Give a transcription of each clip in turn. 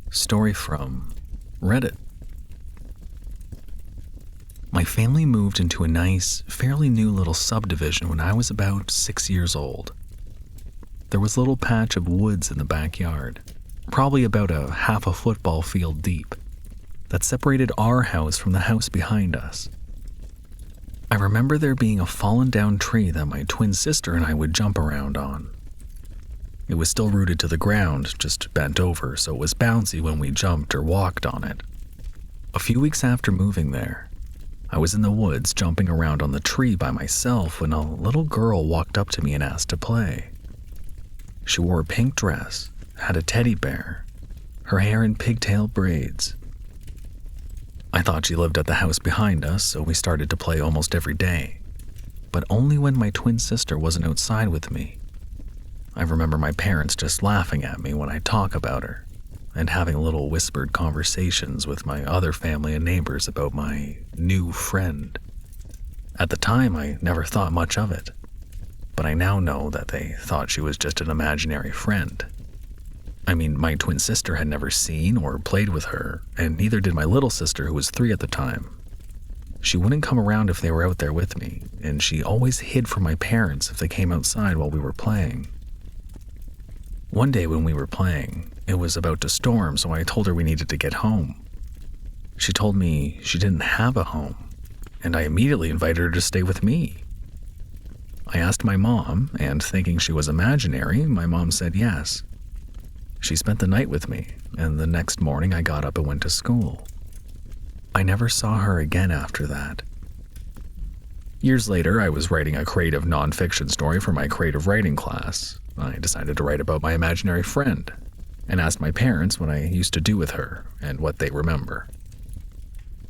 Story from Reddit. My family moved into a nice, fairly new little subdivision when I was about 6 years old. There was a little patch of woods in the backyard, probably about a half a football field deep, that separated our house from the house behind us. I remember there being a fallen down tree that my twin sister and I would jump around on. It was still rooted to the ground, just bent over, so it was bouncy when we jumped or walked on it. A few weeks after moving there, I was in the woods jumping around on the tree by myself when a little girl walked up to me and asked to play. She wore a pink dress, had a teddy bear, her hair in pigtail braids. I thought she lived at the house behind us, so we started to play almost every day, but only when my twin sister wasn't outside with me. I remember my parents just laughing at me when I talk about her, and having little whispered conversations with my other family and neighbors about my new friend. At the time, I never thought much of it, but I now know that they thought she was just an imaginary friend. I mean, my twin sister had never seen or played with her, and neither did my little sister, who was 3 at the time. She wouldn't come around if they were out there with me, and she always hid from my parents if they came outside while we were playing. One day when we were playing, it was about to storm, so I told her we needed to get home. She told me she didn't have a home, and I immediately invited her to stay with me. I asked my mom, and thinking she was imaginary, my mom said yes. She spent the night with me, and the next morning I got up and went to school. I never saw her again after that. Years later, I was writing a creative nonfiction story for my creative writing class. I decided to write about my imaginary friend, and asked my parents what I used to do with her and what they remember.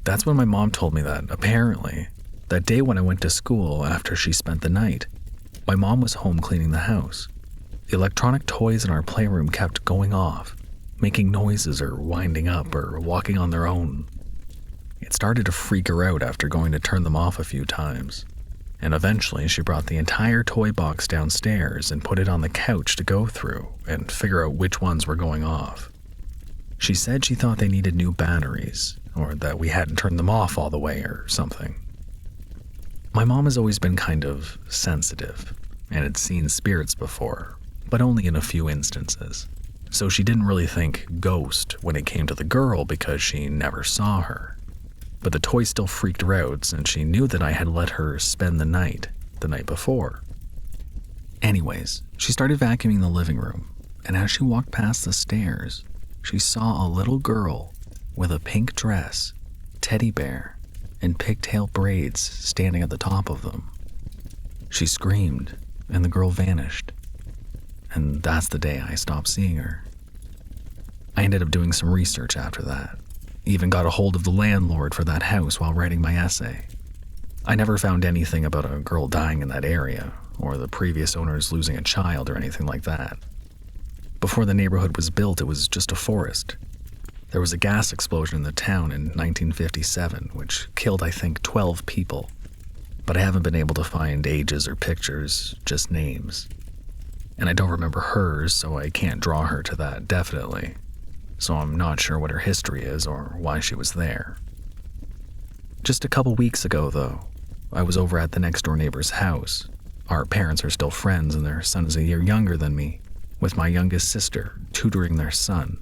That's when my mom told me that, apparently, that day when I went to school after she spent the night, my mom was home cleaning the house. The electronic toys in our playroom kept going off, making noises or winding up or walking on their own. It started to freak her out after going to turn them off a few times, and eventually she brought the entire toy box downstairs and put it on the couch to go through and figure out which ones were going off. She said she thought they needed new batteries, or that we hadn't turned them off all the way or something. My mom has always been kind of sensitive, and had seen spirits before, but only in a few instances. So she didn't really think ghost when it came to the girl because she never saw her. But the toy still freaked her out since she knew that I had let her spend the night before. Anyways, she started vacuuming the living room, and as she walked past the stairs, she saw a little girl with a pink dress, teddy bear, and pigtail braids standing at the top of them. She screamed, and the girl vanished. And that's the day I stopped seeing her. I ended up doing some research after that. Even got a hold of the landlord for that house while writing my essay. I never found anything about a girl dying in that area, or the previous owners losing a child or anything like that. Before the neighborhood was built, it was just a forest. There was a gas explosion in the town in 1957, which killed, I think, 12 people. But I haven't been able to find ages or pictures, just names. And I don't remember hers, so I can't draw her to that definitely. So I'm not sure what her history is or why she was there. Just a couple weeks ago, though, I was over at the next door neighbor's house. Our parents are still friends and their son is a year younger than me, with my youngest sister tutoring their son.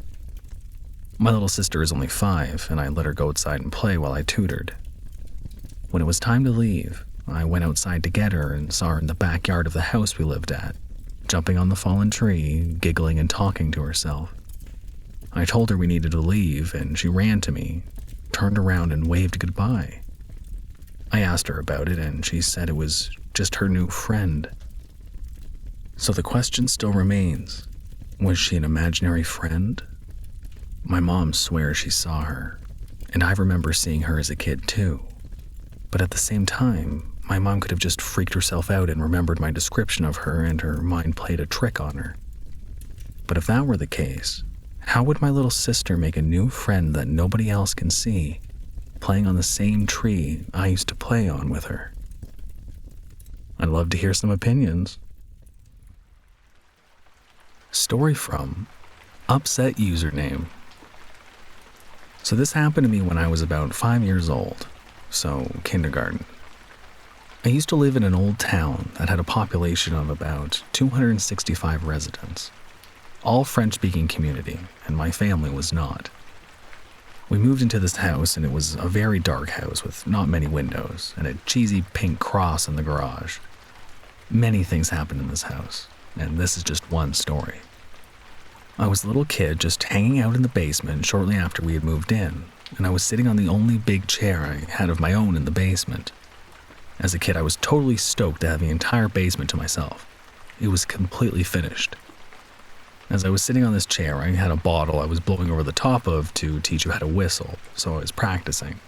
My little sister is only 5, and I let her go outside and play while I tutored. When it was time to leave, I went outside to get her and saw her in the backyard of the house we lived at, jumping on the fallen tree, giggling and talking to herself. I told her we needed to leave, and she ran to me, turned around and waved goodbye. I asked her about it, and she said it was just her new friend. So the question still remains, was she an imaginary friend? My mom swears she saw her, and I remember seeing her as a kid too. But at the same time, my mom could have just freaked herself out and remembered my description of her and her mind played a trick on her. But if that were the case, how would my little sister make a new friend that nobody else can see, playing on the same tree I used to play on with her? I'd love to hear some opinions. Story from Upsetusername. So this happened to me when I was about 5 years old, so kindergarten. I used to live in an old town that had a population of about 265 residents, all French-speaking community, and my family was not. We moved into this house, and it was a very dark house with not many windows and a cheesy pink cross in the garage. Many things happened in this house, and this is just one story. I was a little kid just hanging out in the basement shortly after we had moved in, and I was sitting on the only big chair I had of my own in the basement. As a kid, I was totally stoked to have the entire basement to myself. It was completely finished. As I was sitting on this chair, I had a bottle I was blowing over the top of to teach you how to whistle, so I was practicing.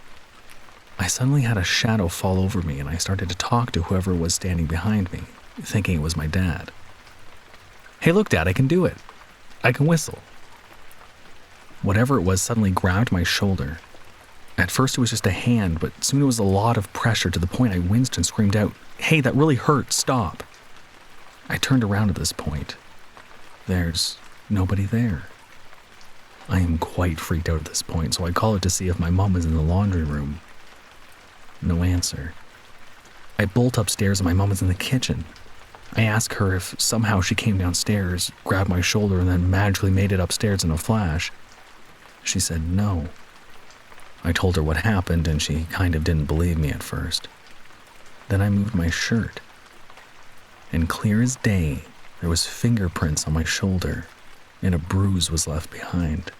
I suddenly had a shadow fall over me, and I started to talk to whoever was standing behind me, thinking it was my dad. "Hey, look, Dad, I can do it. I can whistle." Whatever it was suddenly grabbed my shoulder. At first it was just a hand, but soon it was a lot of pressure to the point I winced and screamed out, "Hey, that really hurt, stop." I turned around at this point. There's nobody there. I am quite freaked out at this point, so I call it to see if my mom is in the laundry room. No answer. I bolt upstairs and my mom is in the kitchen. I ask her if somehow she came downstairs, grabbed my shoulder, and then magically made it upstairs in a flash. She said no. I told her what happened, and she kind of didn't believe me at first. Then I moved my shirt. And clear as day, there was fingerprints on my shoulder, and a bruise was left behind.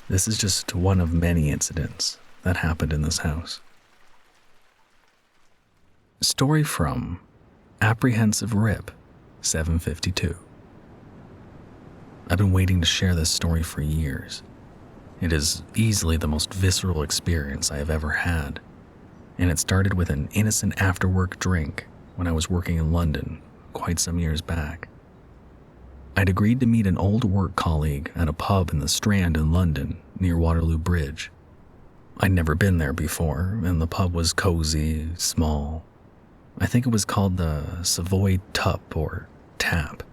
This is just one of many incidents that happened in this house. Story from Apprehensive Rip 752. I've been waiting to share this story for years. It is easily the most visceral experience I have ever had, and it started with an innocent after-work drink when I was working in London quite some years back. I'd agreed to meet an old work colleague at a pub in the Strand in London near Waterloo Bridge. I'd never been there before, and the pub was cozy, small. I think it was called the Savoy Tup or Tap.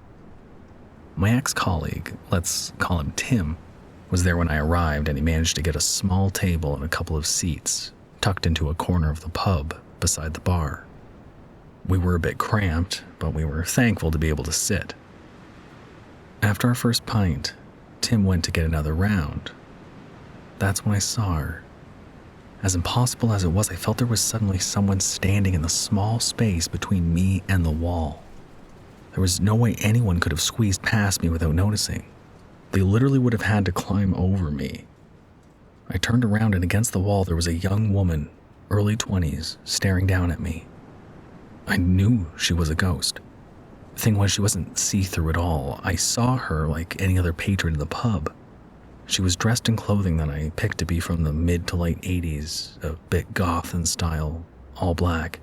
My ex-colleague, let's call him Tim, was there when I arrived, and he managed to get a small table and a couple of seats tucked into a corner of the pub beside the bar. We were a bit cramped, but we were thankful to be able to sit. After our first pint, Tim went to get another round. That's when I saw her. As impossible as it was, I felt there was suddenly someone standing in the small space between me and the wall. There was no way anyone could have squeezed past me without noticing. They literally would have had to climb over me. I turned around, and against the wall there was a young woman, early 20s, staring down at me. I knew she was a ghost. The thing was, she wasn't see-through at all. I saw her like any other patron in the pub. She was dressed in clothing that I picked to be from the mid to late 80s, a bit goth in style, all black.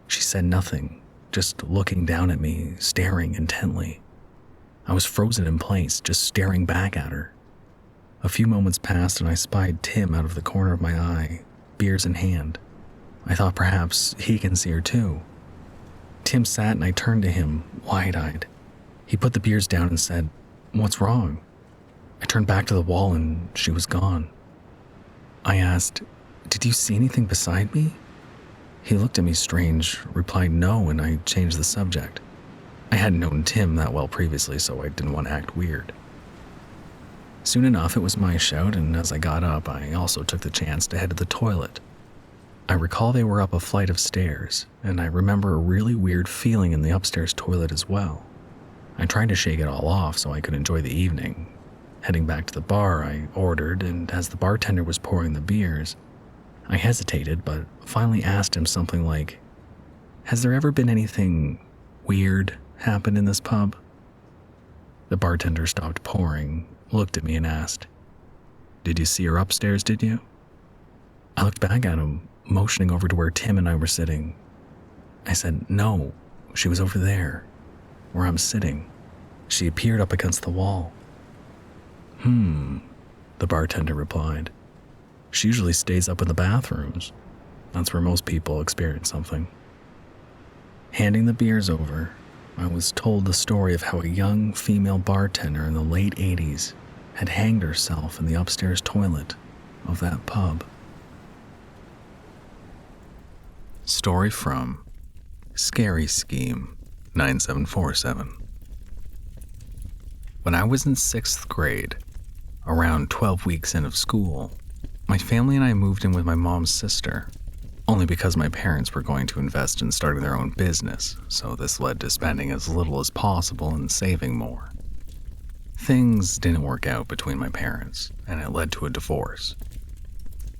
She said nothing, just looking down at me, staring intently. I was frozen in place, just staring back at her. A few moments passed, and I spied Tim out of the corner of my eye, beers in hand. I thought perhaps he can see her too. Tim sat, and I turned to him, wide-eyed. He put the beers down and said, "What's wrong?" I turned back to the wall, and she was gone. I asked, "Did you see anything beside me?" He looked at me strange, replied no, and I changed the subject. I hadn't known Tim that well previously, so I didn't want to act weird. Soon enough, it was my shout, and as I got up, I also took the chance to head to the toilet. I recall they were up a flight of stairs, and I remember a really weird feeling in the upstairs toilet as well. I tried to shake it all off so I could enjoy the evening. Heading back to the bar, I ordered, and as the bartender was pouring the beers, I hesitated, but finally asked him something like, "Has there ever been anything weird happen in this pub?" The bartender stopped pouring, looked at me, and asked, "Did you see her upstairs, did you?" I looked back at him, motioning over to where Tim and I were sitting. I said, "No, she was over there, where I'm sitting. She appeared up against the wall." The bartender replied. "She usually stays up in the bathrooms. That's where most people experience something." Handing the beers over, I was told the story of how a young female bartender in the late 80s had hanged herself in the upstairs toilet of that pub. Story from Scary Scheme 9747. When I was in 6th grade, around 12 weeks in of school, my family and I moved in with my mom's sister, only because my parents were going to invest in starting their own business, so this led to spending as little as possible and saving more. Things didn't work out between my parents, and it led to a divorce.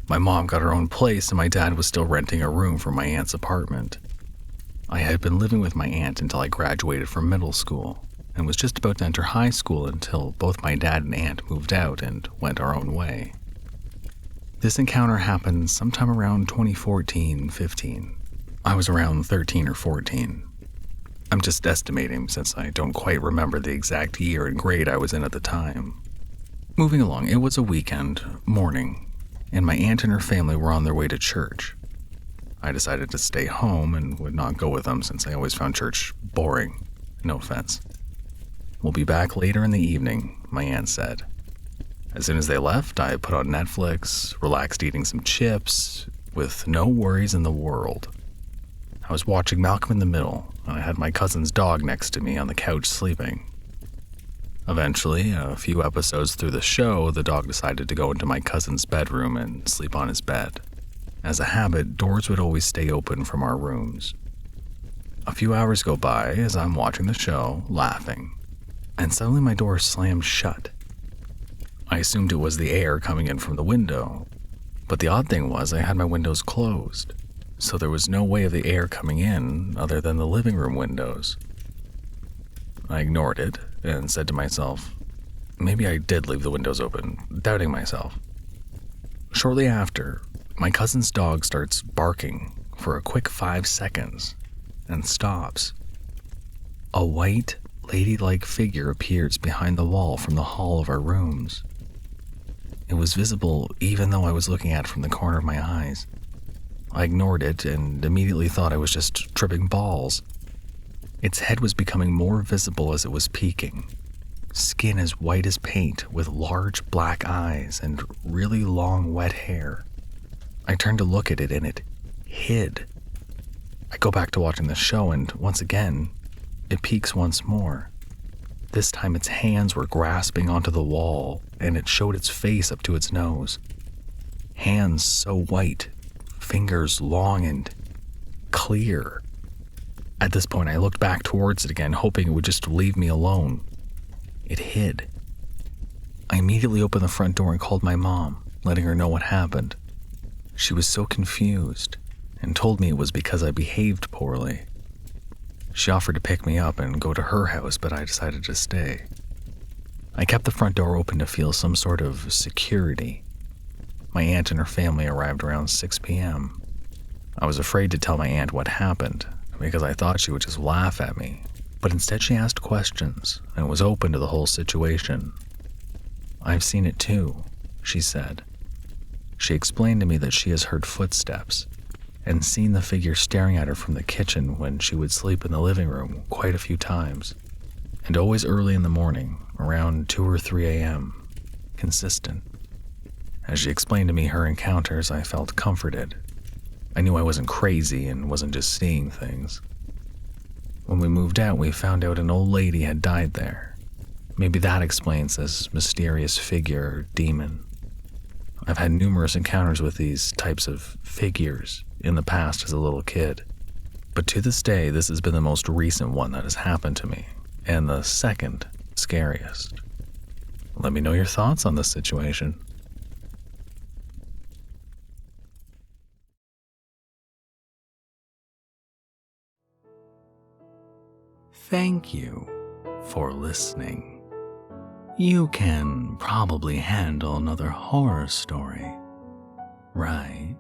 My mom got her own place and my dad was still renting a room from my aunt's apartment. I had been living with my aunt until I graduated from middle school, and was just about to enter high school until both my dad and aunt moved out and went our own way. This encounter happened sometime around 2014-15. I was around 13 or 14. I'm just estimating since I don't quite remember the exact year and grade I was in at the time. Moving along, it was a weekend morning, and my aunt and her family were on their way to church. I decided to stay home and would not go with them since I always found church boring. No offense. We'll be back later in the evening, my aunt said. As soon as they left, I put on Netflix, relaxed eating some chips, with no worries in the world. I was watching Malcolm in the Middle, and I had my cousin's dog next to me on the couch sleeping. Eventually, a few episodes through the show, the dog decided to go into my cousin's bedroom and sleep on his bed. As a habit, doors would always stay open from our rooms. A few hours go by as I'm watching the show, laughing, and suddenly my door slammed shut. I assumed it was the air coming in from the window, but the odd thing was I had my windows closed, so there was no way of the air coming in other than the living room windows. I ignored it and said to myself, maybe I did leave the windows open, doubting myself. Shortly after, my cousin's dog starts barking for a quick 5 seconds and stops. A white, ladylike figure appears behind the wall from the hall of our rooms. It was visible even though I was looking at it from the corner of my eyes. I ignored it and immediately thought I was just tripping balls. Its head was becoming more visible as it was peeking. Skin as white as paint with large black eyes and really long wet hair. I turned to look at it and it hid. I go back to watching the show and once again, it peeks once more. This time its hands were grasping onto the wall and it showed its face up to its nose. Hands so white, fingers long and clear. At this point I looked back towards it again, hoping it would just leave me alone. It hid. I immediately opened the front door and called my mom, letting her know what happened. She was so confused and told me it was because I behaved poorly. She offered to pick me up and go to her house, but I decided to stay. I kept the front door open to feel some sort of security. My aunt and her family arrived around 6 p.m. I was afraid to tell my aunt what happened because I thought she would just laugh at me, but instead she asked questions and was open to the whole situation. "I've seen it too," she said. She explained to me that she has heard footsteps and seen the figure staring at her from the kitchen when she would sleep in the living room quite a few times, and always early in the morning, around 2 or 3 a.m., consistent. As she explained to me her encounters, I felt comforted. I knew I wasn't crazy and wasn't just seeing things. When we moved out, we found out an old lady had died there. Maybe that explains this mysterious figure or demon. I've had numerous encounters with these types of figures in the past as a little kid, but to this day, this has been the most recent one that has happened to me, and the second scariest. Let me know your thoughts on this situation. Thank you for listening. You can probably handle another horror story, right?